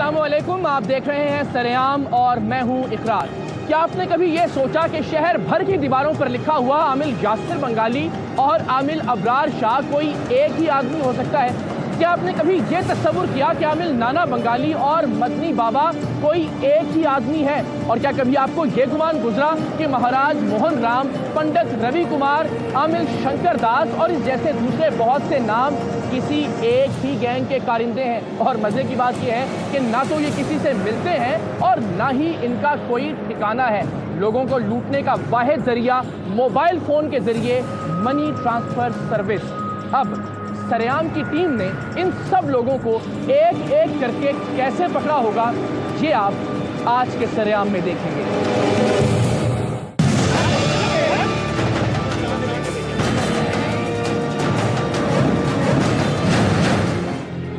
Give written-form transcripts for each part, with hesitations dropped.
अस्सलामुअलैकुम, आप देख रहे हैं सरेआम और मैं हूं इकरार। क्या आपने कभी ये सोचा कि शहर भर की दीवारों पर लिखा हुआ आमिल यासिर बंगाली और आमिल अबरार शाह कोई एक ही आदमी हो सकता है? क्या आपने कभी ये तस्वुर किया कि आमिल नाना बंगाली और मदनी बाबा कोई एक ही आदमी है? और क्या कभी आपको ये गुमान गुजरा कि महाराज मोहन राम, पंडित रवि कुमार, आमिल शंकर दास और इस जैसे दूसरे बहुत से नाम किसी एक ही गैंग के कारिंदे हैं? और मजे की बात यह है कि ना तो ये किसी से मिलते हैं और ना ही इनका कोई ठिकाना है। लोगों को लूटने का वाहिद जरिया मोबाइल फोन के जरिए मनी ट्रांसफर सर्विस। अब सरेआम की टीम ने इन सब लोगों को एक एक करके कैसे पकड़ा होगा, ये आप आज के सरेआम में देखेंगे।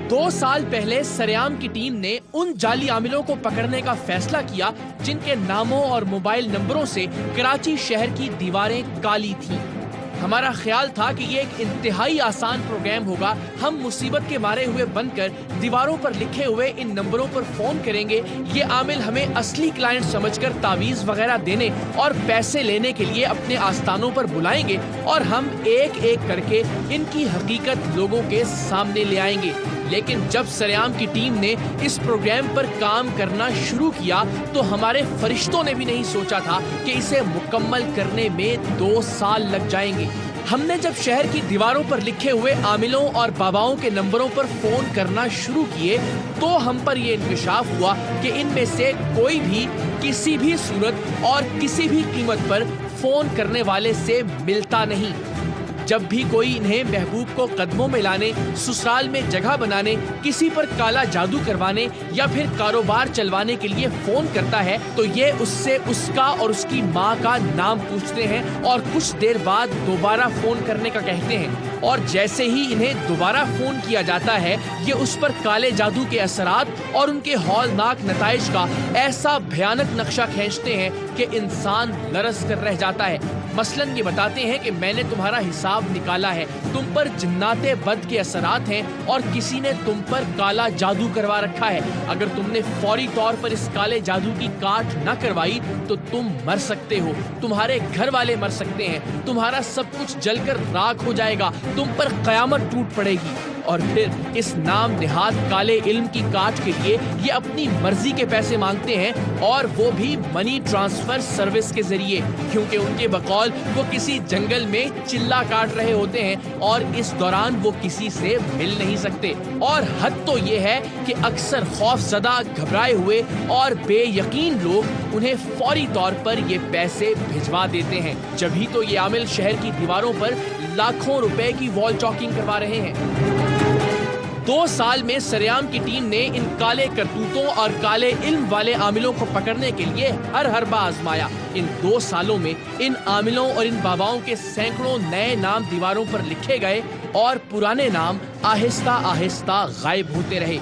2 साल पहले सरेआम की टीम ने उन जाली आमिलों को पकड़ने का फैसला किया जिनके नामों और मोबाइल नंबरों से कराची शहर की दीवारें काली थीं। हमारा ख्याल था कि ये एक इंतहाई आसान प्रोग्राम होगा। हम मुसीबत के मारे हुए बनकर दीवारों पर लिखे हुए इन नंबरों पर फोन करेंगे। ये आमिल हमें असली क्लाइंट समझकर तावीज़ वगैरह देने और पैसे लेने के लिए अपने आस्थानों पर बुलाएंगे और हम एक एक करके इनकी हकीकत लोगों के सामने ले आएंगे। लेकिन जब सरेआम की टीम ने इस प्रोग्राम पर काम करना शुरू किया तो हमारे फरिश्तों ने भी नहीं सोचा था कि इसे मुकम्मल करने में 2 साल लग जाएंगे। हमने जब शहर की दीवारों पर लिखे हुए आमिलों और बाबाओं के नंबरों पर फोन करना शुरू किए तो हम पर यह इंकशाफ हुआ कि इनमें से कोई भी किसी भी सूरत और किसी भी कीमत पर फोन करने वाले से मिलता नहीं। जब भी कोई इन्हें महबूब को कदमों में लाने, ससुराल में जगह बनाने, किसी पर काला जादू करवाने या फिर कारोबार चलवाने के लिए फोन करता है तो ये उससे उसका और उसकी माँ का नाम पूछते हैं और कुछ देर बाद दोबारा फोन करने का कहते हैं। और जैसे ही इन्हें दोबारा फोन किया जाता है ये उस पर काले जादू के असरात और उनके हौलनाक नताइज का ऐसा भयानक नक्शा खींचते हैं कि इंसान लरस कर रह जाता है। मसलन ये बताते हैं कि मैंने तुम्हारा हिसाब निकाला है, तुम पर जिन्नाते बद के असरात हैं और किसी ने तुम पर काला जादू करवा रखा है। अगर तुमने फौरी तौर पर इस काले जादू की काट न करवाई तो तुम मर सकते हो, तुम्हारे घर वाले मर सकते हैं, तुम्हारा सब कुछ जलकर राख हो जाएगा, तुम पर कयामत टूट पड़ेगी। और फिर इस नाम निहात काले इल्म की काट के लिए ये अपनी मर्जी के पैसे मांगते हैं और वो भी मनी ट्रांसफर सर्विस के जरिए, क्योंकि उनके बकौल वो किसी जंगल में चिल्ला काट रहे होते हैं और इस दौरान वो किसी से मिल नहीं सकते। और हद तो ये है कि अक्सर खौफजदा, घबराए हुए और बेयकीन लोग उन्हें फौरी तौर पर ये पैसे भिजवा देते हैं। जब ही तो ये आमिल शहर की दीवारों पर लाखों रुपए की वॉल चॉकिंग करवा रहे हैं। 2 साल में सरेआम की टीम ने इन काले करतूतों और काले इल्म वाले आमिलों को पकड़ने के लिए हर हरबा आजमाया। इन 2 सालों में इन आमिलों और इन बाबाओं के सैकड़ों नए नाम दीवारों पर लिखे गए और पुराने नाम आहिस्ता आहिस्ता गायब होते रहे।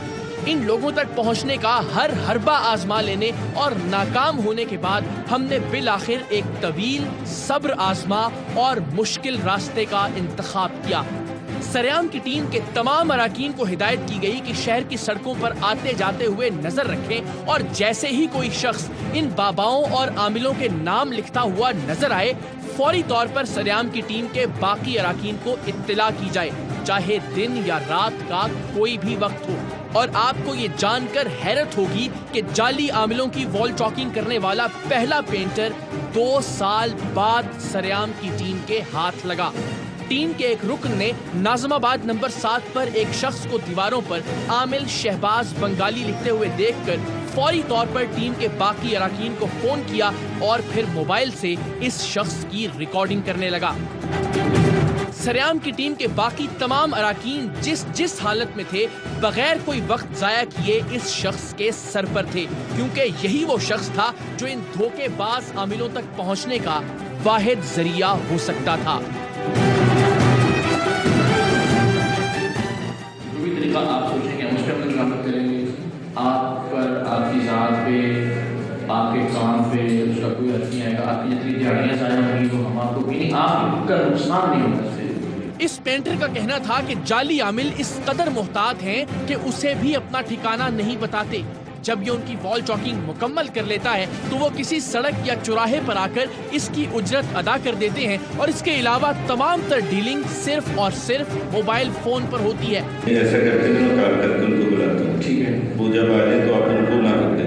इन लोगों तक पहुंचने का हर हरबा आजमा लेने और नाकाम होने के बाद हमने बिलाखिर एक तवील, सब्र आजमा और मुश्किल रास्ते का इंतखाब किया। सरेआम की टीम के तमाम अराकीन को हिदायत की गई कि शहर की सड़कों पर आते जाते हुए नजर रखें और जैसे ही कोई शख्स इन बाबाओं और आमिलों के नाम लिखता हुआ नजर आए फौरी तौर पर सरेआम की टीम के बाकी अराकीन को इत्तला की जाए, चाहे दिन या रात का कोई भी वक्त हो। और आपको ये जानकर हैरत होगी कि जाली आमिलों की वॉल चॉकिंग करने वाला पहला पेंटर 2 साल बाद सरेआम की टीम के हाथ लगा। टीम के एक रुकन ने नाजमाबाद नंबर 7 पर एक शख्स को दीवारों पर आमिल शहबाज बंगाली लिखते हुए देखकर फौरी तौर पर टीम के बाकी अराकीन को फोन किया और फिर मोबाइल से इस शख्स की रिकॉर्डिंग करने लगा। सरेआम की टीम के बाकी तमाम अराकीन जिस हालत में थे बगैर कोई वक्त जाया किए इस शख्स के सर पर थे, क्योंकि यही वो शख्स था जो इन धोखेबाज आमिलों तक पहुंचने का वाहिद जरिया हो सकता था। आप सोचेंगे हम उस पर अपना काम करेंगे, आप पर, आपकी जात पे, आपके काम पे उसका कोई अर्थ नहीं आएगा, आपकी जितनी दिहाड़ियाँ ज़ाया होंगी वो हम आपको भी नहीं, आपका नुकसान नहीं होगा। इस पेंटर का कहना था कि जाली आमिल इस कदर मोहतात हैं कि उसे भी अपना ठिकाना नहीं बताते। जब ये उनकी वॉल चॉकिंग मुकम्मल कर लेता है तो वो किसी सड़क या चौराहे पर आकर इसकी उजरत अदा कर देते हैं और इसके अलावा तमाम तर डीलिंग सिर्फ और सिर्फ मोबाइल फोन पर होती है। ऐसा करके मैं कॉल करके उनको बुलाता हूँ। ठीक है, वो जब आ जाए तो आप उनको ना पकड़े,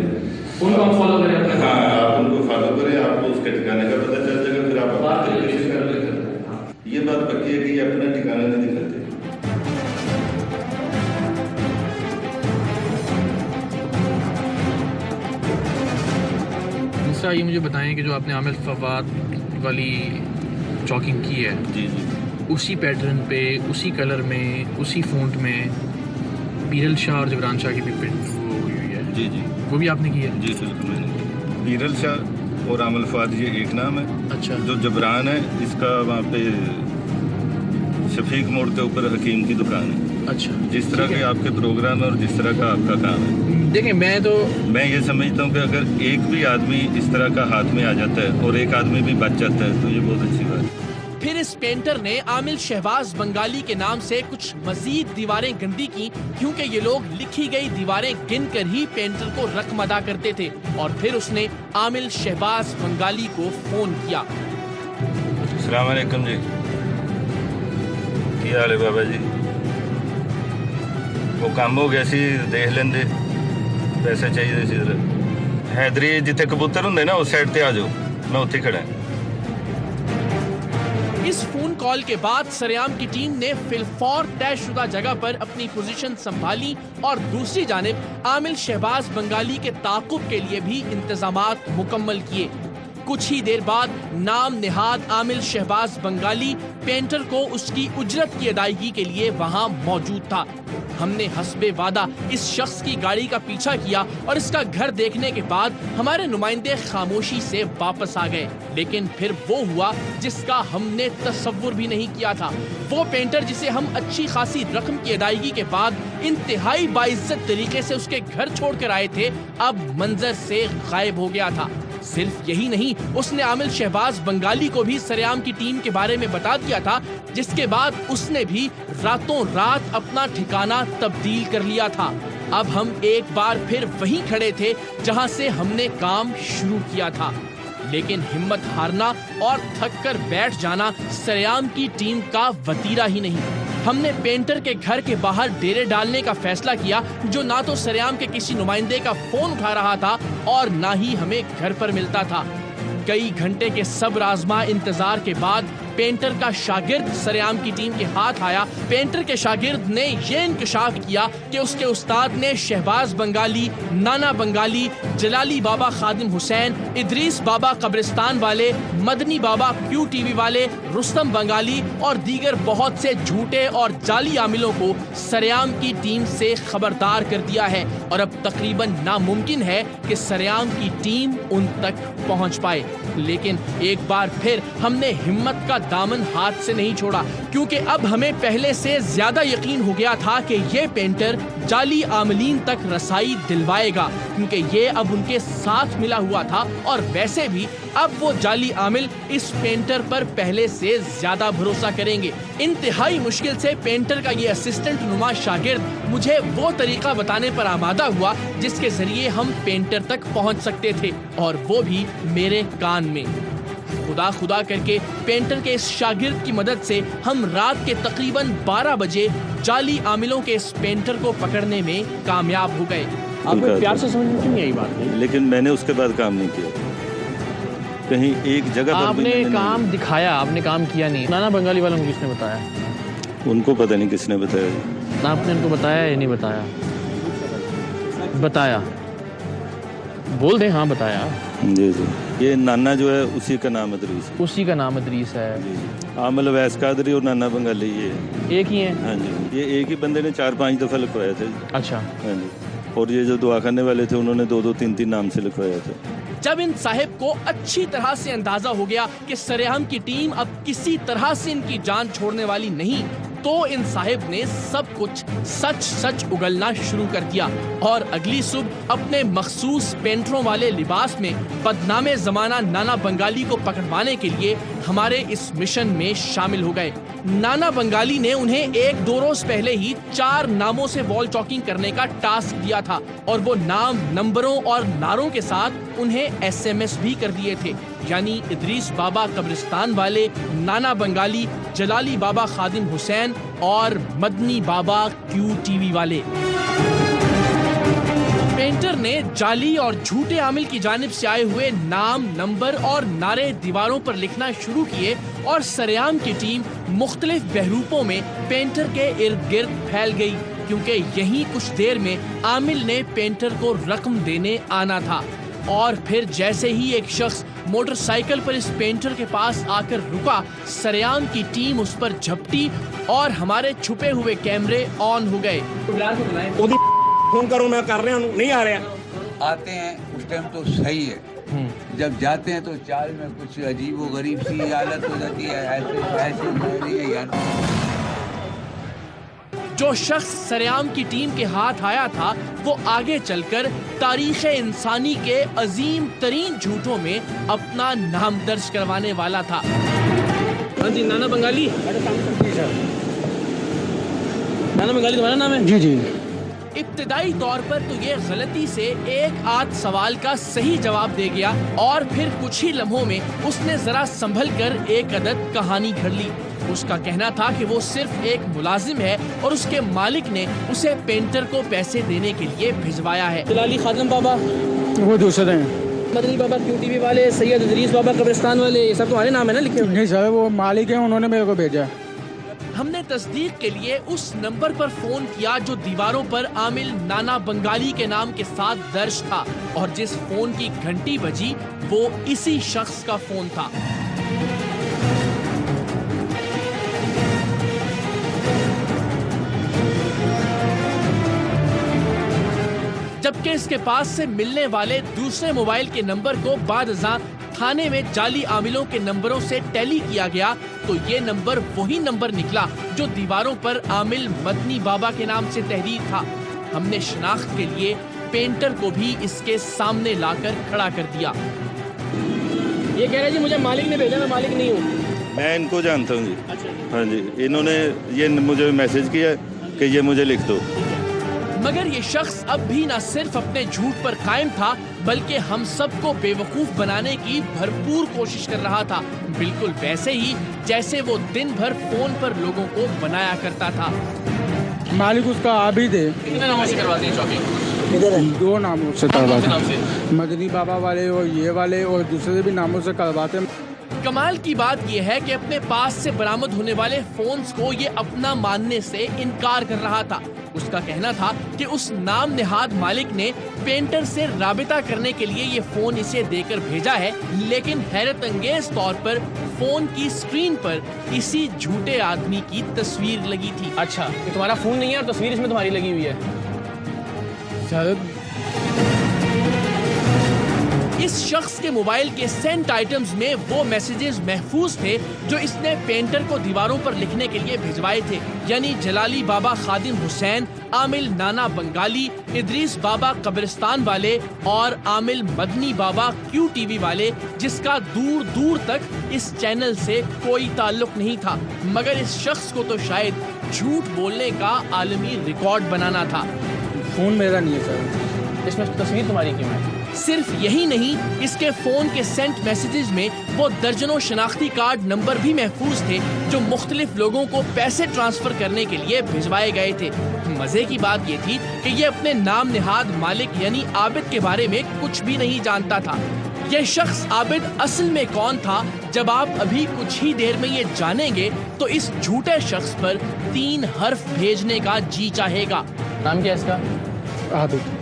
उनको हम फॉलो करें। हाँ, आप उनको फॉलो करें, आपको उसके ठिकाने का पता चल जाएगा, फिर आप बात करें। ये बात पक्की है कि ये अपना ठिकाना नहीं दिखाते। दूसरा ये मुझे बताएं कि जो आपने आमिर फवाद वाली चॉकिंग की है, जी जी, उसी पैटर्न पे, उसी कलर में, उसी फ़ॉन्ट में बीरल शाह और जबरान शाह की भी प्रिंट वो हुई हुई है। जी जी, वो भी आपने की है? जी बिल्कुल मैंने। बीरल शाह और आमिर फवाद ये एक नाम है। अच्छा। जो जबरान है इसका वहाँ पे शफीक मोड़ के ऊपर हकीम की दुकान है। अच्छा। जिस तरह के आपके प्रोग्राम है और जिस तरह का आपका काम है, देखें मैं ये समझता हूँ कि अगर एक भी आदमी इस तरह का हाथ में आ जाता है और एक आदमी भी बच जाता है तो ये बहुत अच्छी बात है। फिर इस पेंटर ने आमिल शहबाज बंगाली के नाम से कुछ मजीद दीवारें गंदी की, क्योंकि ये लोग लिखी गई दीवारें गिनकर ही पेंटर को रकम अदा करते थे। और फिर उसने आमिल शहबाज बंगाली को फोन किया। अस्सलाम वालेकुम जी, की हाल है बाबा जी? वो काम हो गया सी, देख लेंदे, पैसे चाहिए सी। हैदरी जिथे कबूतर होंगे ना उस साइड ते आ जाओ, मैं उत्थे खड़ा। इस फोन कॉल के बाद सरेआम की टीम ने फिलफौर तयशुदा जगह पर अपनी पोजीशन संभाली और दूसरी जानिब आमिल शहबाज बंगाली के ताक़ुब के लिए भी इंतजामात मुकम्मल किए। कुछ ही देर बाद नाम निहाद आमिल शहबाज बंगाली पेंटर को उसकी उजरत की अदायगी के लिए वहां मौजूद था। हमने हस्बे वादा इस शख्स की गाड़ी का पीछा किया और इसका घर देखने के बाद हमारे नुमाइंदे खामोशी से वापस आ गए। लेकिन फिर वो हुआ जिसका हमने तसव्वुर भी नहीं किया था। वो पेंटर जिसे हम अच्छी खासी रकम की अदायगी के बाद इंतहाई बाइज्जत तरीके से उसके घर छोड़कर आए थे, अब मंजर से गायब हो गया था। सिर्फ यही नहीं, उसने आमिल शहबाज बंगाली को भी सरेआम की टीम के बारे में बता दिया था, जिसके बाद उसने भी रातों रात अपना ठिकाना तब्दील कर लिया था। अब हम एक बार फिर वहीं खड़े थे जहां से हमने काम शुरू किया था। लेकिन हिम्मत हारना और थक कर बैठ जाना सरेआम की टीम का वतीरा ही नहीं। हमने पेंटर के घर के बाहर डेरे डालने का फैसला किया, जो ना तो सरेआम के किसी नुमाइंदे का फोन उठा रहा था और ना ही हमें घर पर मिलता था। कई घंटे के सब्र आजमा इंतजार के बाद पेंटर का शागिर्द सरेआम की टीम के हाथ आया। पेंटर के शागिर्द ने ये इंकशाफ किया कि उसके उस्ताद ने शहबाज बंगाली, नाना बंगाली, जलाली बाबा खादिम हुसैन, इदरीस बाबा कब्रिस्तान वाले, मदनी बाबा QTV वाले, रुस्तम बंगाली और दीगर बहुत से झूठे और जाली आमिलों को सरेआम की टीम से खबरदार कर दिया है और अब तकरीबन नामुमकिन है कि सरेआम की टीम उन तक पहुंच पाए। लेकिन एक बार फिर हमने हिम्मत का दामन हाथ से नहीं छोड़ा, क्योंकि अब हमें पहले से ज्यादा यकीन हो गया था कि ये पेंटर जाली आमिलीन तक रसाई दिलवाएगा, क्योंकि ये अब उनके साथ मिला हुआ था और वैसे भी अब वो जाली आमिल इस पेंटर पर पहले से ज्यादा भरोसा करेंगे। इंतहाई मुश्किल से पेंटर का ये असिस्टेंट नुमा शागिर्द मुझे वो तरीका बताने पर आमादा हुआ जिसके जरिए हम पेंटर तक पहुंच सकते थे, और वो भी मेरे कान में। खुदा खुदा करके पेंटर के इस शागिर्द की मदद से हम रात के तकरीबन 12 बजे जाली आमिलों के इस पेंटर को पकड़ने में कामयाब हो गए। आपको प्यार से समझ में क्यों नहीं आई बात नहीं? लेकिन मैंने उसके बाद काम नहीं किया कहीं एक जगह पर। आपने काम दिखाया, आपने काम किया नहीं। नाना बंगाली वालों को किसने बताया? उनको पता नहीं किसने बताया। आपने उनको बताया या नहीं बताया? बताया, बोल दे हाँ बताया। जी जी, ये नाना जो है उसी का नाम अदरीस है। उसी का नाम अदरीस है। आमिल अवैस कादरी और नाना बंगाली ये एक ही है? हाँ जी, ये एक ही बंदे ने 4-5 दफ़ा लिखवाया था। अच्छा। हाँ जी, और ये जो दुआ करने वाले थे उन्होंने 2-2, 3-3 नाम से लिखवाया था। जब इन साहिब को अच्छी तरह से अंदाजा हो गया कि सरेआम की टीम अब किसी तरह से इनकी जान छोड़ने वाली नहीं, तो इन साहिब ने सब कुछ सच सच उगलना शुरू कर दिया और अगली सुबह अपने मखसूस पेंटरों वाले लिबास में बदनामे जमाना नाना बंगाली को पकड़वाने के लिए हमारे इस मिशन में शामिल हो गए। नाना बंगाली ने उन्हें 1-2 रोज पहले ही 4 नामों से वॉल चॉकिंग करने का टास्क दिया था और वो नाम, नंबरों और नारों के साथ उन्हें SMS भी कर दिए थे, यानी इदरीस बाबा कब्रिस्तान वाले, नाना बंगाली, जलाली बाबा खादिम हुसैन और मदनी बाबा QTV वाले। पेंटर ने जाली और झूठे आमिल की जानिब से आए हुए नाम, नंबर और नारे दीवारों पर लिखना शुरू किए और सरेआम की टीम मुख्तलिफ बहरूपों में पेंटर के इर्द गिर्द फैल गई, क्योंकि यहीं कुछ देर में आमिल ने पेंटर को रकम देने आना था। और फिर जैसे ही एक शख्स मोटरसाइकिल पर इस पेंटर के पास आकर रुका, सरेआम की टीम उस पर झपटी और हमारे छुपे हुए कैमरे ऑन हो गए। फोन करो, मैं कर रहा हूँ, नहीं आ रहा। आते हैं उस टाइम तो सही है, जब जाते हैं तो चाल में कुछ अजीब व गरीब सी हालत हो जाती है। ऐसे नहीं है यार। जो शख्स सरेआम की टीम के हाथ आया था वो आगे चलकर तारीख़ इंसानी के अजीम तरीन झूठों में अपना नाम दर्ज करवाने वाला था। हाँ जी, नाना बंगाली। नाना बंगाली तुम्हारा नाम है? जी जी। इब्तिदाई तौर पर तो ये गलती से एक आध सवाल का सही जवाब दे गया और फिर कुछ ही लम्हों में उसने जरा संभल कर एक अदद कहानी घड़ ली। उसका कहना था कि वो सिर्फ एक मुलाजिम है और उसके मालिक ने उसे पेंटर को पैसे देने के लिए भिजवाया है। जलाली खादिम बाबा, वो दूसरे हैं। मदनी बाबा QTV वाले, सैयद इदरीस बाबा कब्रिस्तान वाले, ये सब तुम्हारे नाम है ना लिखे हुए? नहीं सर, वो मालिक है, उन्होंने मेरे को भेजा। हमने तस्दीक के लिए उस नंबर पर फोन किया जो दीवारों पर आमिल नाना बंगाली के नाम के साथ दर्ज था और जिस फोन की घंटी बजी वो इसी शख्स का फोन था। जबकि इसके पास से मिलने वाले दूसरे मोबाइल के नंबर को बादअज़ां थाने में जाली आमिलों के नंबरों से टैली किया गया तो ये नंबर वही नंबर निकला जो दीवारों पर आमिल मदनी बाबा के नाम से तहरीर था। हमने शनाख्त के लिए पेंटर को भी इसके सामने लाकर खड़ा कर दिया। ये कह रहे जी मुझे मालिक ने भेजा, मैं मालिक नहीं हूँ। मैं इनको जानता हूँ जी। अच्छा। हाँ जी, इन्होंने ये मुझे मैसेज किया कि ये मुझे लिख दो। मगर ये शख्स अब भी न सिर्फ अपने झूठ पर कायम था बल्कि हम सबको बेवकूफ बनाने की भरपूर कोशिश कर रहा था, बिल्कुल वैसे ही जैसे वो दिन भर फोन पर लोगों को बनाया करता था। मालिक उसका आबिद है। कितने नामों से करवाते हैं शॉपिंग? इधर है 2 नामों से करवाते नाम से? हैं, मदनी बाबा वाले और ये वाले और दूसरे भी नामों से करवाते हैं। कमाल की बात यह है कि अपने पास से बरामद होने वाले फोन्स को ये अपना मानने से इनकार कर रहा था। उसका कहना था कि उस नाम नेहाद मालिक ने पेंटर से राबिता करने के लिए ये फोन इसे देकर भेजा है, लेकिन हैरत अंगेज तौर पर फोन की स्क्रीन पर इसी झूठे आदमी की तस्वीर लगी थी। अच्छा, ये तुम्हारा फोन नहीं है और तस्वीर इसमें तुम्हारी लगी हुई है? सर, इस शख्स के मोबाइल के सेंट आइटम्स में वो मैसेजेस महफूज थे जो इसने पेंटर को दीवारों पर लिखने के लिए भिजवाए थे, यानी जलाली बाबा खादिम हुसैन, आमिल नाना बंगाली, इदरीस बाबा कब्रिस्तान वाले और आमिल मदनी बाबा QTV वाले, जिसका दूर दूर तक इस चैनल से कोई ताल्लुक नहीं था। मगर इस शख्स को तो शायद झूठ बोलने का आलमी रिकॉर्ड बनाना था। फोन मेरा नहीं है सर। इसमें तस्वीर तुम्हारी क्यों है? सिर्फ यही नहीं, इसके फोन के सेंट मैसेजेस में वो दर्जनों शनाख्ती कार्ड नंबर भी महफूज थे जो मुख्तलिफ लोगों को पैसे ट्रांसफर करने के लिए भिजवाए गए थे। मजे की बात ये थी कि ये अपने नाम नेहाद मालिक यानी आबिद के बारे में कुछ भी नहीं जानता था। यह शख्स आबिद असल में कौन था, जब आप अभी कुछ ही देर में ये जानेंगे तो इस झूठे शख्स पर 3 हर्फ भेजने का जी चाहेगा। नाम क्या है इसका? आबिद।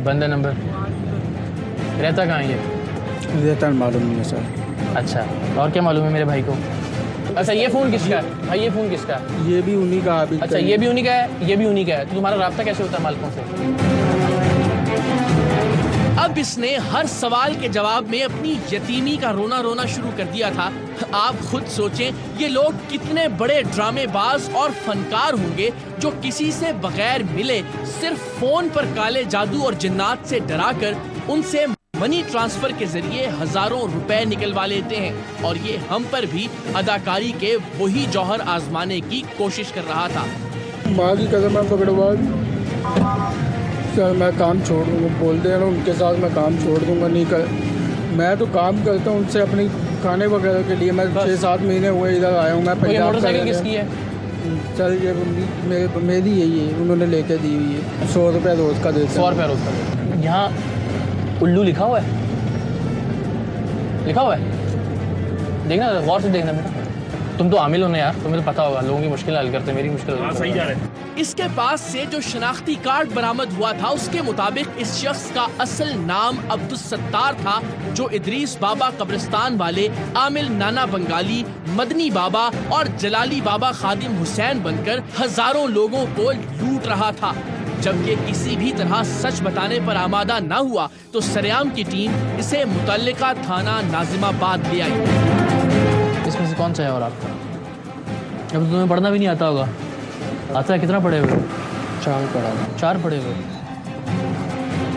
बंदा नंबर, रहता कहाँ है ये? रहता मालूम नहीं है सर। अच्छा, और क्या मालूम है मेरे भाई को? अच्छा, ये फ़ोन किसका है भाई? ये फ़ोन किसका है? ये भी उन्हीं का आबिद। अच्छा, ये भी उन्हीं का है, ये भी उन्हीं का है। तो तुम्हारा राब्ता कैसे होता है मालिकों से? अब अब इसने हर सवाल के जवाब में अपनी यतीमी का रोना रोना शुरू कर दिया था। आप खुद सोचें, ये लोग कितने बड़े ड्रामेबाज और फनकार होंगे जो किसी से बगैर मिले सिर्फ फोन पर काले जादू और जिन्नात से डराकर उनसे मनी ट्रांसफर के जरिए हजारों रुपए निकलवा लेते हैं। और ये हम पर भी अदाकारी के वही जौहर आजमाने की कोशिश कर रहा था। माँ की कसम मैं पकड़वा सर, मैं काम छोड़ दूँगा, बोलते हैं ना उनके साथ मैं काम छोड़ दूँगा। नहीं कर, मैं तो काम करता हूँ उनसे अपने खाने वगैरह के लिए। मैं 6-7 महीने हुए इधर आया हूँ। मैं मोटरसाइकिल किसकी है? सर ये मेरी यही है, उन्होंने लेके दी हुई है। 100 रुपये रोज़ का देते। 100 रुपये रोज़ का। यहाँ उल्लू लिखा हुआ है, लिखा हुआ है, देखना गौर से देखना बेटा। तुम तो आमिल हो ना यार, तुम्हें तो पता होगा लोगों की मुश्किल हल करते, मेरी मुश्किल हल सही जा रहा है। इसके पास से जो शनाख्ती कार्ड बरामद हुआ था उसके मुताबिक इस शख्स का असल नाम अब्दुल सत्तार था, जो इदरीस बाबा कब्रिस्तान वाले आमिल नाना बंगाली, मदनी बाबा और जलाली बाबा खादिम हुसैन बनकर हजारों लोगों को लूट रहा था। जब ये किसी भी तरह सच बताने पर आमादा न हुआ तो सरेआम की टीम इसे मुतल्लिका थाना नाजिमाबाद ले आई। इसमें से कौन सा है और आपका? अब तो तुम्हें पढ़ना भी नहीं आता होगा। आता है? कितना पढ़े हुए? 4 पढ़ा। 4 पढ़े हुए।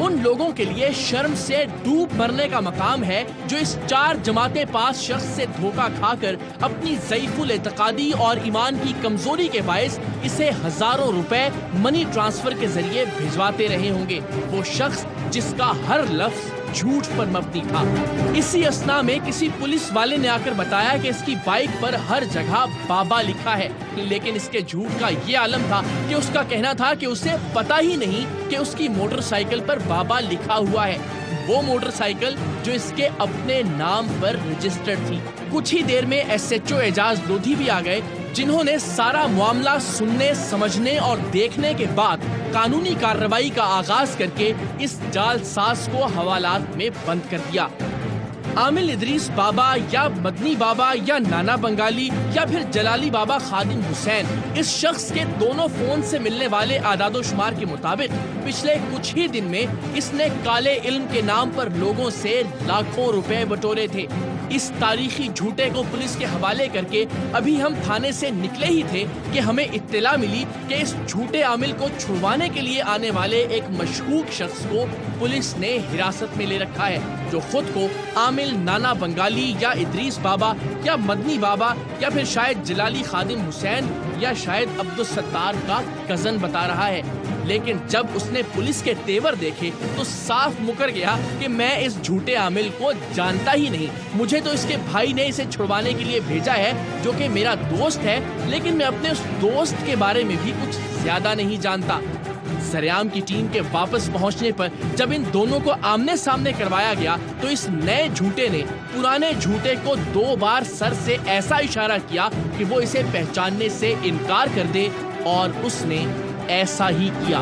उन लोगों के लिए शर्म से डूब मरने का मकाम है जो इस 4 जमाते पास शख्स से धोखा खाकर अपनी ज़ईफुल एतकादी और ईमान की कमजोरी के बायस इसे हजारों रुपए मनी ट्रांसफर के जरिए भिजवाते रहे होंगे। वो शख्स जिसका हर लफ्ज झूठ पर मबनी था। इसी असना में किसी पुलिस वाले ने आकर बताया कि इसकी बाइक पर हर जगह बाबा लिखा है, लेकिन इसके झूठ का ये आलम था कि उसका कहना था कि उसे पता ही नहीं कि उसकी मोटरसाइकिल पर बाबा लिखा हुआ है। वो मोटरसाइकिल जो इसके अपने नाम पर रजिस्टर्ड थी। कुछ ही देर में SHO एजाज लोधी भी आ गए, जिन्होंने सारा मामला सुनने, समझने और देखने के बाद कानूनी कार्रवाई का आगाज करके इस जालसाज को हवालात में बंद कर दिया। आमिल इदरीस बाबा या मदनी बाबा या नाना बंगाली या फिर जलाली बाबा खादिम हुसैन, इस शख्स के दोनों फोन से मिलने वाले आदादो शुमार के मुताबिक पिछले कुछ ही दिन में इसने काले इल्म के नाम पर लोगों से लाखों रुपए बटोरे थे। इस तारीखी झूठे को पुलिस के हवाले करके अभी हम थाने से निकले ही थे कि हमें इत्तला मिली कि इस झूठे आमिल को छुड़वाने के लिए आने वाले एक मशकूक शख्स को पुलिस ने हिरासत में ले रखा है, जो खुद को आमिल नाना बंगाली या इदरीस बाबा या मदनी बाबा या फिर शायद जलाली खादिम हुसैन या शायद अब्दुल सत्तार का कजन बता रहा है। लेकिन जब उसने पुलिस के तेवर देखे तो साफ मुकर गया कि मैं इस झूठे आमिल को जानता ही नहीं। मुझे तो इसके भाई ने इसे छुड़वाने के लिए भेजा है, जो कि मेरा दोस्त है, लेकिन मैं अपने उस दोस्त के बारे में भी कुछ ज्यादा नहीं जानता। सरेआम की टीम के वापस पहुंचने पर जब इन दोनों को आमने सामने करवाया गया तो इस नए झूठे ने पुराने झूठे को 2 बार सर से ऐसा इशारा किया कि वो इसे पहचानने से इनकार कर दे, और उसने ऐसा ही किया।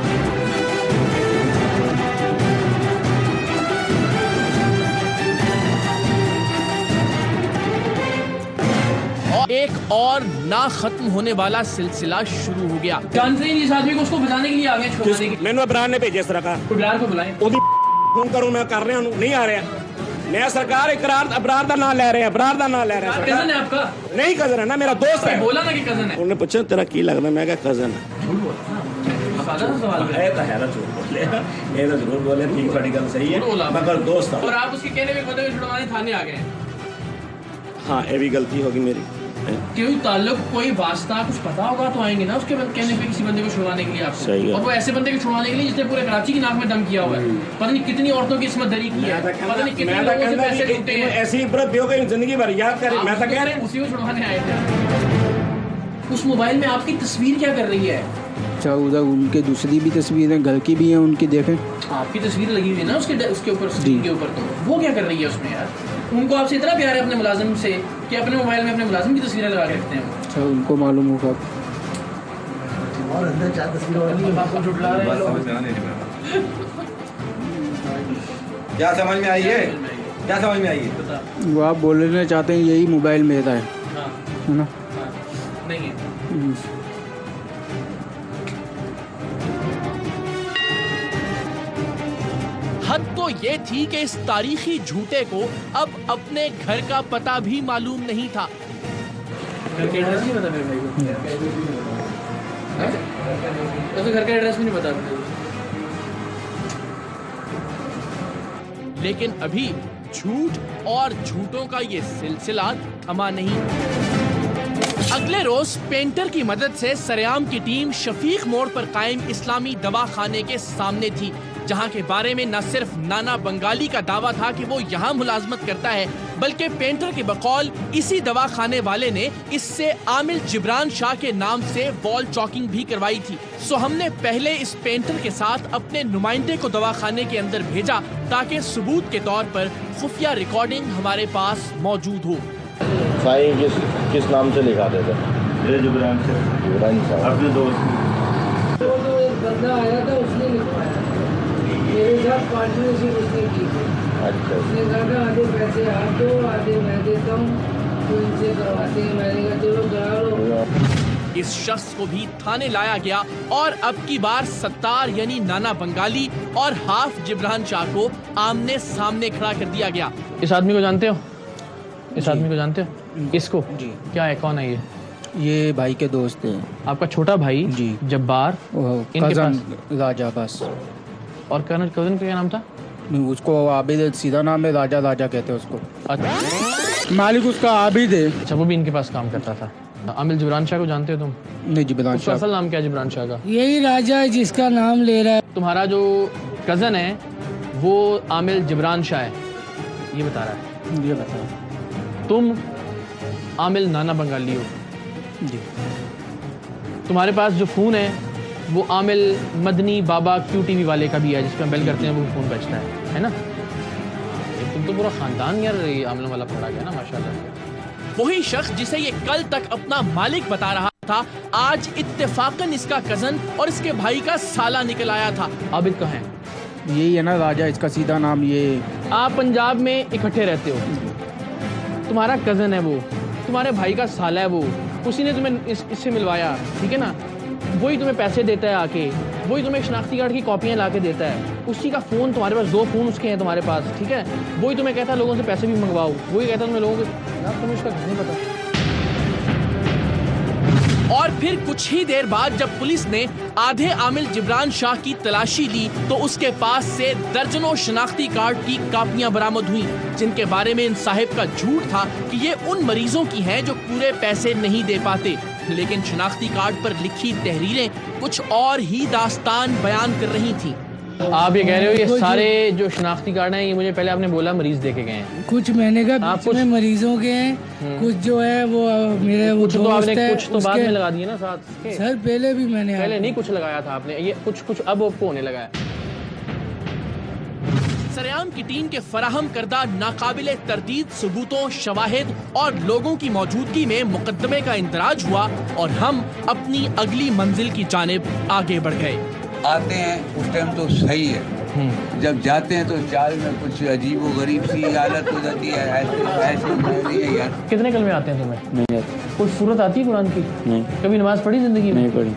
एक और ना खत्म होने वाला सिलसिला शुरू हो गया। जानते ही इस आदमी को, उसको बचाने के लिए आ गए, छुड़वाने के लिए। मैंने इब्रार ने भेजे सरकार इब्रार को बुलाएं। फोन करूं मैं कर रहा हूं, नहीं आ रहा। मैं सरकार इकरार इब्रार का नाम ले रहे हैं, इब्रार का नाम ले रहे हैं। कजन है आपका? नहीं कजन है ना, मेरा दोस्त है। बोला ना कि कजन है। उन्होंने पूछा तेरा की लगता, मैं क्या कजन है। ये तो जरूर बोले, ठीक बड़ी गल सही है, मगर दोस्त और आप उसके कहने पे बदले छुड़वाने थाने आ गए। हाँ, ये भी गलती होगी मेरी। कोई ताल्लुक, कोई वास्ता, कुछ पता होगा तो आएंगे ना उसके कहने पे किसी बंदे को छुड़वाने के लिए आपको। सही है। और वो ऐसे बंदे को छुड़वाने के लिए जिसने पूरे कराची की नाक में दम किया हुआ है। पता नहीं कितनी औरतों की इसमें दरी की है, पता नहीं कितने लोगों से पैसे लूटे हैं। ऐसी इबरत दियोगे जिंदगी भर याद करें। मैं तो कह रहा हूं उसी को छुड़वाने आए थे। उस मोबाइल में आपकी तस्वीर क्या कर रही है? अच्छा, उधर उनके दूसरी भी तस्वीरें घर की भी हैं उनकी, देखें। आपकी तस्वीर लगी हुई है ना उसके ऊपर, स्क्रीन के ऊपर, तो वो क्या कर रही है उसमें यार? उनको आपसे इतना प्यार है अपने मुलाजिम से कि अपने मोबाइल में अपने मुलाजिम की तस्वीरें लगा के रखते हैं। अच्छा, उनको मालूम होगा। क्या समझ में आई है? क्या समझ में आई है? वो आप बोलना चाहते हैं यही मोबाइल मेरा है, है ना? नहीं है। हद तो वो ये थी कि इस तारीखी झूठे को अब अपने घर का पता भी मालूम नहीं था। घर का एड्रेस नहीं पता मेरे भाई को, तो घर का एड्रेस भी नहीं पता। लेकिन अभी झूठ और झूठों का ये सिलसिला थमा नहीं। अगले रोज पेंटर की मदद से सरेआम की टीम शफीक मोड़ पर कायम इस्लामी दवाखाने के सामने थी, जहां के बारे में न सिर्फ नाना बंगाली का दावा था कि वो यहाँ मुलाजमत करता है, बल्कि पेंटर के बकौल इसी दवाखाने वाले ने इससे आमिल जिब्रान शाह के नाम से वॉल चॉकिंग भी करवाई थी। सो हमने पहले इस पेंटर के साथ अपने नुमाइंदे को दवाखाने के अंदर भेजा ताकि सबूत के तौर पर खुफिया रिकॉर्डिंग हमारे पास मौजूद हो। साईं किस नाम से लिखाते थे? ये जिब्रान साहब अपने दोस्त। तो एक बंदा आया था, उसने लिखवाया, मेरे साथ पार्टनरशिप उसने की थी। अच्छा। उसने कहा था आधे पैसे आप दो, आधे मैं देता हूँ, तो इनसे करवाते हैं। मैंने कहा चलो करा लो। इस शख्स को भी थाने लाया गया और अब की बार सत्तार यानी नाना बंगाली और हाफ जिब्रान शाह को आमने सामने खड़ा कर दिया गया। इस आदमी को जानते हो? इस आदमी को जानते हो? इसको? जी। क्या है, कौन है ये? ये भाई के दोस्त हैं। आपका छोटा भाई? जी। जब्बार? इनके पास राजा बस। और कजन का क्या नाम था? उसको आबिद, सीधा नाम है, राजा राजा कहते हैं उसको। अच्छा। मालिक उसका आबिद है। अच्छा, वो भी इनके पास काम करता था। आमिल जिब्रान शाह को जानते हो तुम? नहीं, जिब्रान शाह। असल नाम क्या है जिब्रान शाह का? यही राजा है जिसका नाम ले रहा है। तुम्हारा जो कजन है वो आमिल जिब्रान शाह है, ये बता रहा है। ये बता। तुम आमिल नाना बंगाली हो। जी। तुम्हारे पास जो फ़ोन है वो आमिल मदनी बाबा QTV वाले का भी है, जिस पर हम बेल करते हैं वो फ़ोन बचता है ना? तुम तो पूरा ख़ानदान यार ये आमिलों वाला पकड़ा गया ना, माशाल्लाह। वही शख्स जिसे ये कल तक अपना मालिक बता रहा था, आज इत्तेफाकन इसका कजन और इसके भाई का साला निकल आया था। आबिद कहाँ है? यही है ना राजा, इसका सीधा नाम ये। आप पंजाब में इकट्ठे रहते हो, तुम्हारा कजन है वो, तुम्हारे भाई का साला है वो, उसी ने तुम्हें इससे मिलवाया, ठीक है ना? वही तुम्हें पैसे देता है आके, वही तुम्हें शनाख्ती कार्ड की कॉपियाँ ला के देता है, उसी का फ़ोन तुम्हारे पास, 2 फ़ोन उसके हैं तुम्हारे पास, ठीक है? वही तुम्हें कहता है लोगों से पैसे भी मंगवाओ, वही कहता है तुम्हें लोगों को, यार तुम्हें उसका घर नहीं पता। और फिर कुछ ही देर बाद जब पुलिस ने आधे आमिल जिब्रान शाह की तलाशी ली तो उसके पास से दर्जनों शनाख्ती कार्ड की कापियां बरामद हुई, जिनके बारे में इन साहिब का झूठ था कि ये उन मरीजों की हैं जो पूरे पैसे नहीं दे पाते। लेकिन शनाख्ती कार्ड पर लिखी तहरीरें कुछ और ही दास्तान बयान कर रही थी। आप ये कह रहे हो ये सारे जो शनाख्ती कार्ड हैं ये मुझे पहले आपने बोला मरीज देके गए हैं? कुछ मैंने कहा कुछ में मरीजों के हैं, कुछ जो है वो मेरे वो कुछ तो आपने है, कुछ तो बाद में लगा दिए ना साथ? सर पहले भी मैंने, पहले नहीं कुछ लगाया था आपने, ये कुछ अब आपको होने लगा है। सरेआम की टीम के फराहम करदा नाकाबिले तरदीद सबूतों, शवाहिद और लोगों की मौजूदगी में मुकदमे का इंदराज हुआ और हम अपनी अगली मंजिल की जानिब आगे बढ़ गए। आते हैं उस टाइम तो सही है, जब जाते हैं तो चाल में कुछ अजीब व गरीब सी हालत हो जाती है। ऐसे नहीं है यार। कितने कलमे आते हैं तुम्हें? नहीं आती। कुछ सूरत आती है कुरान की? नहीं। कभी नमाज पढ़ी जिंदगी में? नहीं पढ़ी।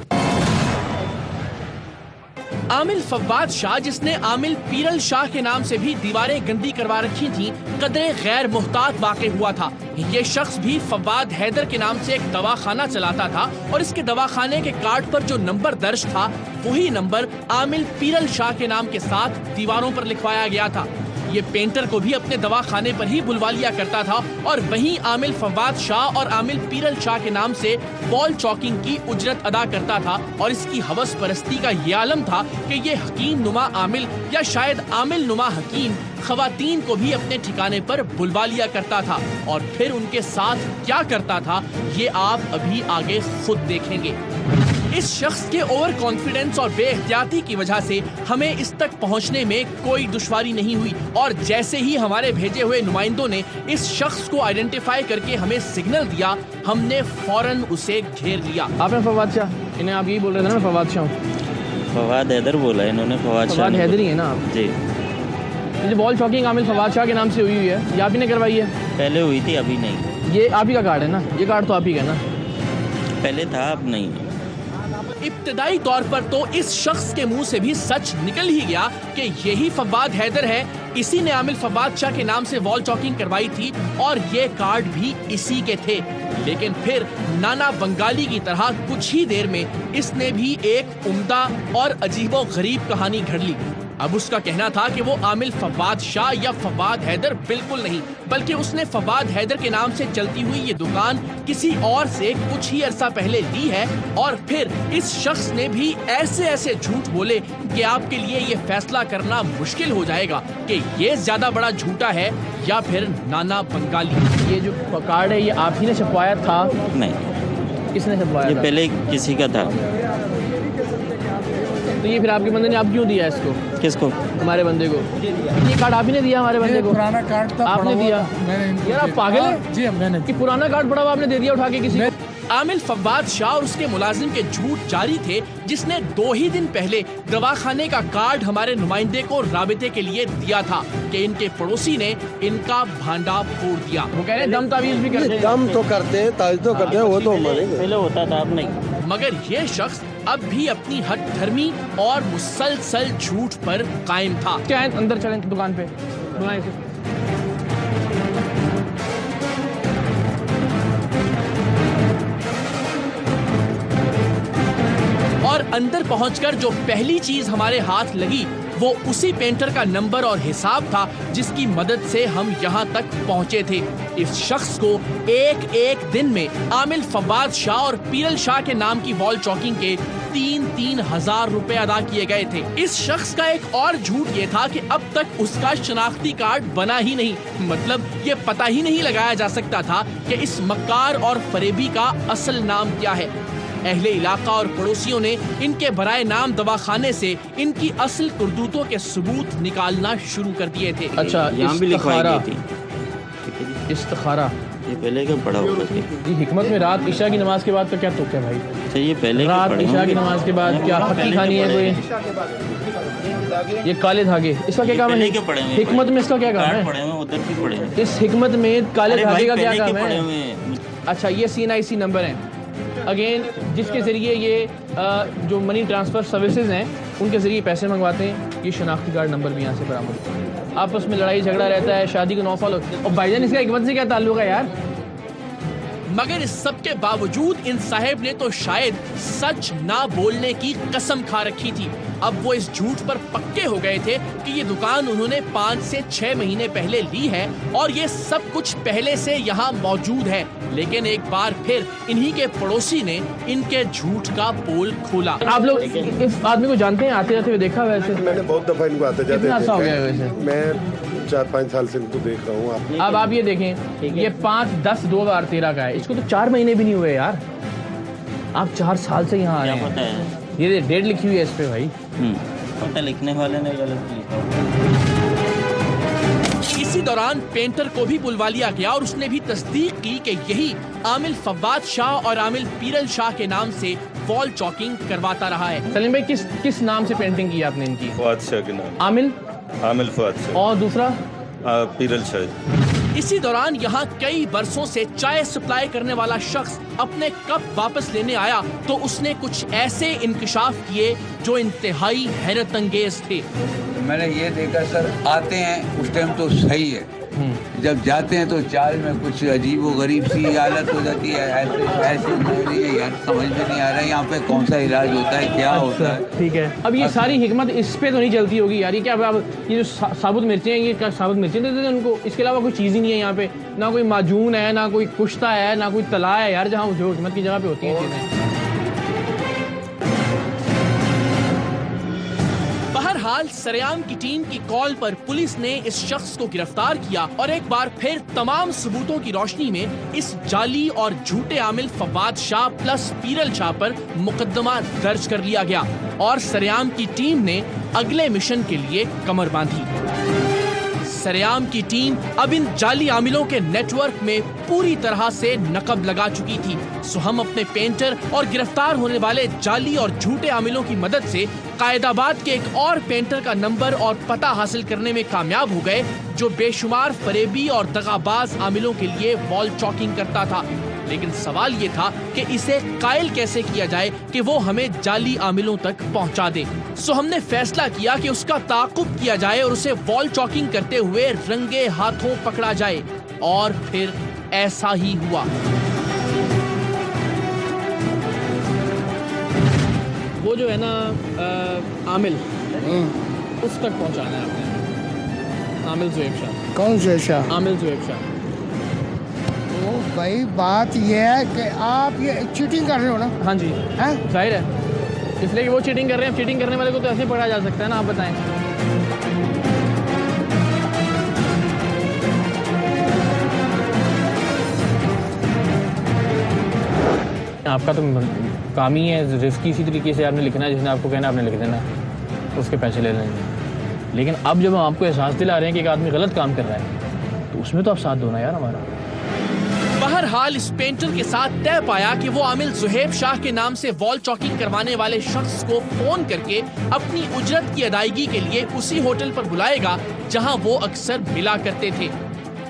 आमिल फवाद शाह, जिसने आमिल पीरल शाह के नाम से भी दीवारें गंदी करवा रखी थीं, कदरे गैर मुहतात वाक़ हुआ था। ये शख्स भी फवाद हैदर के नाम से एक दवाखाना चलाता था और इसके दवाखाने के कार्ड पर जो नंबर दर्ज था वही नंबर आमिल पीरल शाह के नाम के साथ दीवारों पर लिखवाया गया था। ये पेंटर को भी अपने दवाखाने पर ही बुलवा लिया करता था और वहीं आमिल फवाद शाह और आमिल पीरल शाह के नाम से वॉल चॉकिंग की उजरत अदा करता था। और इसकी हवस परस्ती का ये आलम था कि ये हकीम नुमा आमिल या शायद आमिल नुमा हकीम खवातीन को भी अपने ठिकाने पर बुलवा लिया करता था और फिर उनके साथ क्या करता था ये आप अभी आगे खुद देखेंगे। इस शख्स के ओवर कॉन्फिडेंस और बेएहतियाती की वजह से हमें इस तक पहुंचने में कोई दुश्वारी नहीं हुई और जैसे ही हमारे भेजे हुए नुमाइंदों ने इस शख्स को आइडेंटिफाई करके हमें सिग्नल दिया, हमने फौरन उसे घेर लिया। आपने फवाद शाह, इन्हें आप यही बोल रहे थे ना? फवाद शाह, फवाद हैदर बोला इन्होंने। फवाद हैदर ही है ना आप? जी। ये वॉल चॉकिंग आमिल फवाद शाह के नाम से हुई है, ये आप ही ने करवाई है? पहले हुई थी, अभी नहीं। ये आप ही का कार्ड है ना? ये कार्ड तो आप ही का है ना? पहले था, अब नहीं। इब्तदाई तौर पर तो इस शख्स के मुंह से भी सच निकल ही गया कि यही फवाद हैदर है, इसी ने आमिल फवाद शाह के नाम से वॉल चॉकिंग करवाई थी और ये कार्ड भी इसी के थे। लेकिन फिर नाना बंगाली की तरह कुछ ही देर में इसने भी एक उम्दा और अजीबो गरीब कहानी घड़ ली। अब उसका कहना था कि वो आमिल फवाद शाह या फवाद हैदर बिल्कुल नहीं, बल्कि उसने फवाद हैदर के नाम से चलती हुई ये दुकान किसी और से कुछ ही अरसा पहले ली है। और फिर इस शख्स ने भी ऐसे ऐसे झूठ बोले कि आपके लिए ये फैसला करना मुश्किल हो जाएगा कि ये ज्यादा बड़ा झूठा है या फिर नाना बंगाली। ये जो कार्ड है ये आप ही ने छपवाया था? नहीं, किसने छपवाया ये था? पहले किसी का था। तो ये फिर आपके बंदे ने आप क्यों दिया इसको? किसको? हमारे बंदे को। ये कार्ड आप ही ने दिया हमारे बंदे को? पुराना कार्ड था, आपने दिया? यार आप पागल हैं? जी मैंने। कि पुराना कार्ड पड़ा हुआ आपने दे दिया उठा के किसी को? आमिल फवाद शाह और उसके मुलाजिम के झूठ जारी थे, जिसने 2 ही दिन पहले दवाखाने का कार्ड हमारे नुमाइंदे को राबिते के लिए दिया था कि इनके पड़ोसी ने इनका भांडा फोड़ दिया। वो कह रहे हैं दम तावीज भी करते हैं। दम तो करते हैं, ताज तो करते हैं, वो तो मानेंगे। पहले होता था, अब नहीं। मगर ये शख्स अब भी अपनी हट धर्मी और मुसलसल झूठ पर कायम था। क्या है, अंदर चलें दुकान पे, बुलाएं इसे। और अंदर पहुंचकर जो पहली चीज हमारे हाथ लगी वो उसी पेंटर का नंबर और हिसाब था जिसकी मदद से हम यहाँ तक पहुँचे थे। इस शख्स को एक दिन में आमिल फवाद शाह और पीरल शाह के नाम की वॉल चॉकिंग के 3-3 हजार रुपए अदा किए गए थे। इस शख्स का एक और झूठ ये था कि अब तक उसका शनाख्ती कार्ड बना ही नहीं, मतलब ये पता ही नहीं लगाया जा सकता था कि इस मक्कार और फरेबी का असल नाम क्या है। अहले इलाका और पड़ोसियों ने इनके बराए नाम दवाखाने से इनकी असल करतूतों के सबूत निकालना शुरू कर दिए थे। अच्छा, यहाँ भी लिखवाई गई थी। इस्तिखारा ये पहले का पढ़ा होगा। ये हिकमत में रात इशा की नमाज के बाद का क्या तुक है भाई? अच्छा, ये पहले रात इशा की नमाज के बाद क्या फक्की खानी है कोई? ये काले धागे, इसका क्या काम है? हिकमत में इसका क्या काम है? पढ़े हुए उधर भी पढ़े हुए। इस हिकमत में काले धागे का क्या काम है? है? अच्छा, ये CNIC नंबर है अगेन, जिसके ज़रिए ये जो मनी ट्रांसफ़र सर्विसेज हैं उनके ज़रिए पैसे मंगवाते हैं। ये शनाख्ती कार्ड नंबर भी यहाँ से बरामद होता है। आपस में लड़ाई झगड़ा रहता है, शादी को 9 साल और भाईजान इसका हिकमत से क्या ताल्लुक है यार? मगर इस सब के बावजूद इन साहेब ने तो शायद सच ना बोलने की कसम खा रखी थी। अब वो इस झूठ पर पक्के हो गए थे कि ये दुकान उन्होंने 5 से 6 महीने पहले ली है और ये सब कुछ पहले से यहाँ मौजूद है। लेकिन एक बार फिर इन्हीं के पड़ोसी ने इनके झूठ का पोल खोला। आप लोग इस आदमी को जानते हैं? आते जाते हुए देखा वैसे? मैंने बहुत दफा इनको आते जाते कितना हो गया वैसे? मैं 4-5 साल से इनको देख रहा हूँ। अब आप ये देखें, ये 5-10-2013 का है, इसको तो 4 महीने भी नहीं हुए यार। आप 4 साल से यहाँ आ रहे हैं। ये डेट लिखी हुई है इस पे भाई। पता लिखने वाले ने गलत लिखा। इसी दौरान पेंटर को भी बुलवा लिया गया और उसने भी तस्दीक की कि यही आमिल फवाद शाह और आमिल पीरल शाह के नाम से वॉल चॉकिंग करवाता रहा है। सलीम भाई, किस नाम से पेंटिंग की आपने इनकी? फवाद शाह के नाम। आमिल फवाद शाह। और दूसरा? पीरल शाह। इसी दौरान यहाँ कई बरसों से चाय सप्लाई करने वाला शख्स अपने कप वापस लेने आया तो उसने कुछ ऐसे इंकशाफ किए जो इंतहाई हैरत अंगेज थे। मैंने ये देखा सर, आते हैं उस टाइम तो सही है, जब जाते हैं तो चाल में कुछ अजीब व गरीब सी हालत हो जाती है। ऐसे यार समझ में नहीं आ रहा है यहाँ पे कौन सा इलाज होता है, क्या होता है। ठीक है, अब ये सारी हिकमत इस पे तो नहीं चलती होगी यार। ये क्या अब ये जो साबुत मिर्चें हैं, ये क्या साबुत मिर्चें देते हैं उनको? इसके अलावा कोई चीज़ ही नहीं है यहाँ पे, ना कोई माजून है, ना कोई कुश्ता है, ना कोई तला है यार, जहाँ जो हिकमत की जगह पे होती है चीज़ें। बहरहाल सरेआम की टीम की कॉल पर पुलिस ने इस शख्स को गिरफ्तार किया और एक बार फिर तमाम सबूतों की रोशनी में इस जाली और झूठे आमिल फवाद शाह प्लस पीरल शाह पर मुकदमा दर्ज कर लिया गया और सरेआम की टीम ने अगले मिशन के लिए कमर बांधी। सरेआम की टीम अब इन जाली आमिलों के नेटवर्क में पूरी तरह से नकब लगा चुकी थी। सो हम अपने पेंटर और गिरफ्तार होने वाले जाली और झूठे आमिलों की मदद से कायदाबाद के एक और पेंटर का नंबर और पता हासिल करने में कामयाब हो गए जो बेशुमार फरेबी और दगाबाज आमिलों के लिए वॉल चॉकिंग करता था। लेकिन सवाल ये था कि इसे कायल कैसे किया जाए कि वो हमें जाली आमिलों तक पहुंचा दे। सो हमने फैसला किया कि उसका ताक़ुब किया जाए और उसे वॉल चॉकिंग करते हुए रंगे हाथों पकड़ा जाए। और फिर ऐसा ही हुआ। वो जो है ना आमिल, उस तक पहुंचाना है आपने। आमिल ज़ुहैब शाह। कौन से शाह? आमिल ज़ुहैब शाह। तो भाई बात यह है कि आप ये चीटिंग कर रहे हो ना? हाँ जी, हैं? जाहिर है, इसलिए कि वो चीटिंग कर रहे हैं। चीटिंग करने वाले को तो ऐसे पकड़ा जा सकता है ना, आप बताएं। आपका तो काम ही है रिस्क इसी तरीके से आपने लिखना है, जिसने आपको कहना आपने लिख देना, उसके पैसे ले लेंगे। लेकिन अब जब हम आपको एहसास दिला रहे हैं कि एक आदमी गलत काम कर रहा है, तो उसमें तो आप साथ दो ना यार हमारा। बहरहाल इस पेंटर के साथ तय पाया कि वो आमिल ज़ुहैब शाह के नाम से वॉल चॉकिंग करवाने वाले शख्स को फोन करके अपनी उजरत की अदायगी के लिए उसी होटल पर बुलाएगा जहां वो अक्सर मिला करते थे।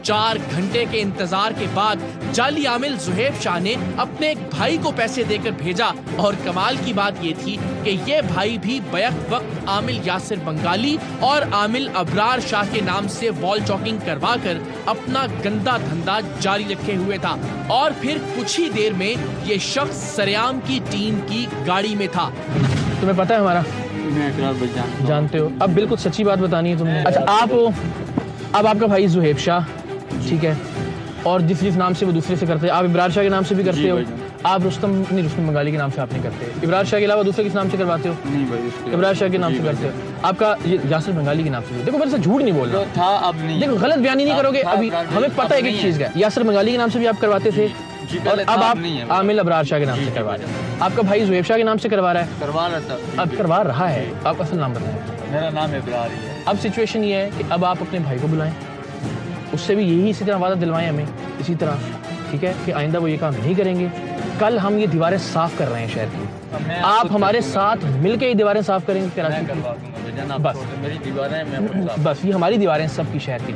4 घंटे के इंतजार के बाद जाली आमिल ज़ुहैब शाह ने अपने एक भाई को पैसे देकर भेजा और कमाल की बात ये थी कि ये भाई भी बैक वक्त आमिल यासिर बंगाली और आमिल अबरार शाह के नाम से वॉल चॉकिंग करवाकर अपना गंदा धंधा जारी रखे हुए था। और फिर कुछ ही देर में ये शख्स सरेआम की टीम की गाड़ी में था। तुम्हें पता है हमारा? मैं जानते हो। अब बिल्कुल सच्ची बात बतानी है तुमने। अच्छा, अब आपका भाई ज़ुहैब शाह, ठीक है, और जिस नाम से वो दूसरे से करते हैं, आप इब्रार शाह के नाम से भी करते हो। आप रुस्तम बंगाली के नाम से आप नहीं करते। इब्रार शाह के अलावा दूसरे किस नाम से करवाते हो? नहीं भाई, इब्रार शाह के नाम से करते हो। आपका यासिर बंगाली के नाम से। देखो मेरे से झूठ नहीं बोल रहा था, अब नहीं। देखो गलत बयानी नहीं करोगे। अभी हमें पता है एक चीज का, यासिर बंगाली के नाम से भी आप करवाते थे और अब आप आमिल अबरार शाह के नाम से करवा रहे हैं। आपका भाई ज़ुहैब शाह के नाम से करवा रहा है। करवा रहा था, अब करवा रहा है। आप असल नाम बताएं। मेरा नाम इब्रार ही है। अब सिचुएशन ये है कि अब आप अपने भाई को बुलाएं, उससे भी यही इसी तरह वादा दिलवाएं हमें इसी तरह, ठीक है, कि आइंदा वो ये काम नहीं करेंगे। कल हम ये दीवारें साफ कर रहे हैं शहर की, आप हमारे साथ मिलके ये दीवारें साफ करेंगे कराची की। बस मेरी दीवारें, बस ये हमारी दीवारें सबकी शहर की।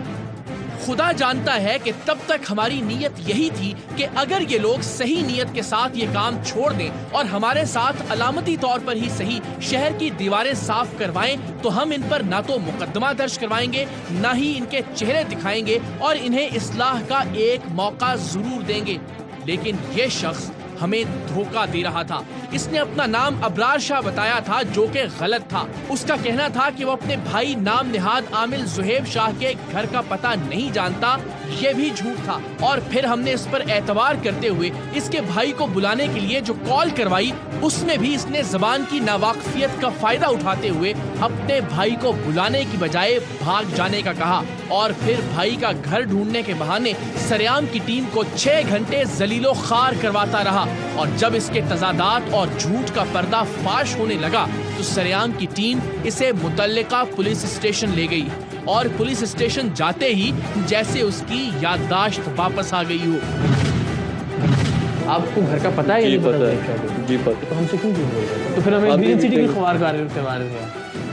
खुदा जानता है कि तब तक हमारी नीयत यही थी कि अगर ये लोग सही नीयत के साथ ये काम छोड़ दें और हमारे साथ अलामती तौर पर ही सही शहर की दीवारें साफ करवाएं तो हम इन पर ना तो मुकदमा दर्ज करवाएंगे, ना ही इनके चेहरे दिखाएंगे और इन्हें इस्लाह का एक मौका जरूर देंगे। लेकिन ये शख्स हमें धोखा दे रहा था। इसने अपना नाम अबरार शाह बताया था, जो कि गलत था। उसका कहना था कि वो अपने भाई नाम निहाद आमिल ज़ुहैब शाह के घर का पता नहीं जानता, ये भी झूठ था। और फिर हमने इस पर एतबार करते हुए इसके भाई को बुलाने के लिए जो कॉल करवाई, उसमें भी इसने जबान की नावाकफियत का फायदा उठाते हुए अपने भाई को बुलाने की बजाय भाग जाने का कहा। और फिर भाई का घर ढूंढने के बहाने सरेआम की टीम को 6 घंटे जलीलो खार करवाता रहा। और जब इसके तजादात और झूठ का पर्दा फाश होने लगा तो सरेआम की टीम इसे मुतल्लिका पुलिस स्टेशन ले गई। और पुलिस स्टेशन जाते ही जैसे उसकी याददाश्त वापस आ गई हो। आपको घर का पता है या नहीं पता? जी पता। तो हमसे क्यों झूठ बोल रहे हो? तो फिर हमें ग्रीन सिटी की खबर कर रहे हैं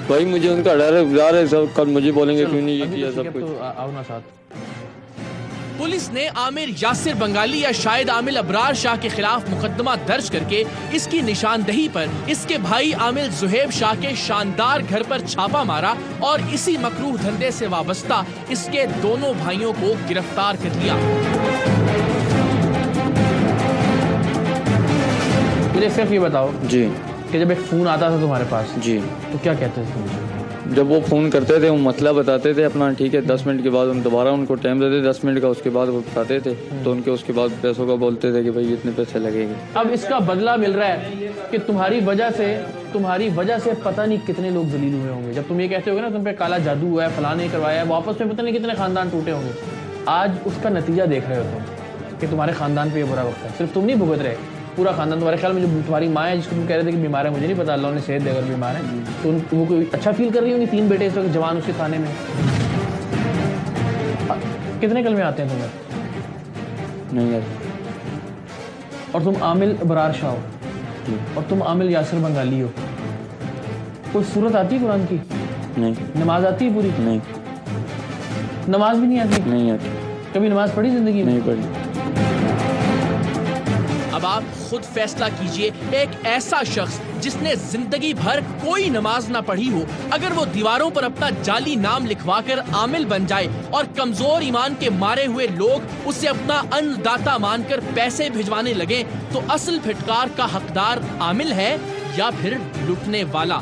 भाई, मुझे उनका डर है, बुला रहे सब, कल मुझे बोलेंगे क्यों नहीं ये किया सब कुछ। तो आओ ना साथ। पुलिस ने आमिर यासिर बंगाली या शायद आमिल अबरार शाह के खिलाफ मुकदमा दर्ज करके इसकी निशानदही पर इसके भाई आमिल ज़ुहैब शाह के शानदार घर पर छापा मारा और इसी मकरूह धंधे से वाबस्ता इसके दोनों भाइयों को गिरफ्तार कर लिया। मुझे सिर्फ ये बताओ जी कि जब एक फोन आता था तुम्हारे पास जी, तो क्या कहते थे मुझे? जब वो फ़ोन करते थे वो मसला बताते थे अपना, ठीक है, 10 मिनट के बाद हम दोबारा उनको टाइम देते, 10 मिनट का, उसके बाद वो बताते थे, तो उनके उसके बाद पैसों का बोलते थे कि भाई इतने पैसे लगेंगे। अब इसका बदला मिल रहा है कि तुम्हारी वजह से पता नहीं कितने लोग जलील हुए होंगे। जब तुम ये कहते हो ना तुम पे काला जादू हुआ है, फलाने करवाया है, वापस में पता नहीं कितने खानदान टूटे होंगे। आज उसका नतीजा देख रहे हो तुम कि तुम्हारे खानदान पे ये बुरा वक्त है। सिर्फ तुम नहीं भुगत रहे, पूरा खानदान। तुम्हारे ख्याल में जो तुम्हारी माँ है जिसको तुम कह रहे थे कि बीमार है, मुझे नहीं पता, अल्लाह ने सेहत दे अगर बीमार है तो वो कोई अच्छा फील कर रही होंगी। 3 बेटे इस वक्त जवान उसके थाने में। कितने कलमे आते हैं तुम्हें? नहीं आते। और तुम आमिल अबरार शाह हो और तुम आमिल यासिर बंगाली हो। कोई सूरत आती है कुरान की? नहीं। नमाज आती है पूरी? नहीं। नमाज भी नहीं आती? नहीं आती। कभी नमाज पढ़ी जिंदगी में? नहीं पढ़ी। अब आप खुद फैसला कीजिए, एक ऐसा शख्स जिसने जिंदगी भर कोई नमाज ना पढ़ी हो, अगर वो दीवारों पर अपना जाली नाम लिखवाकर आमिल बन जाए और कमजोर ईमान के मारे हुए लोग उसे अपना अन्नदाता मानकर पैसे भिजवाने लगे, तो असल फिटकार का हकदार आमिल है या फिर लुटने वाला?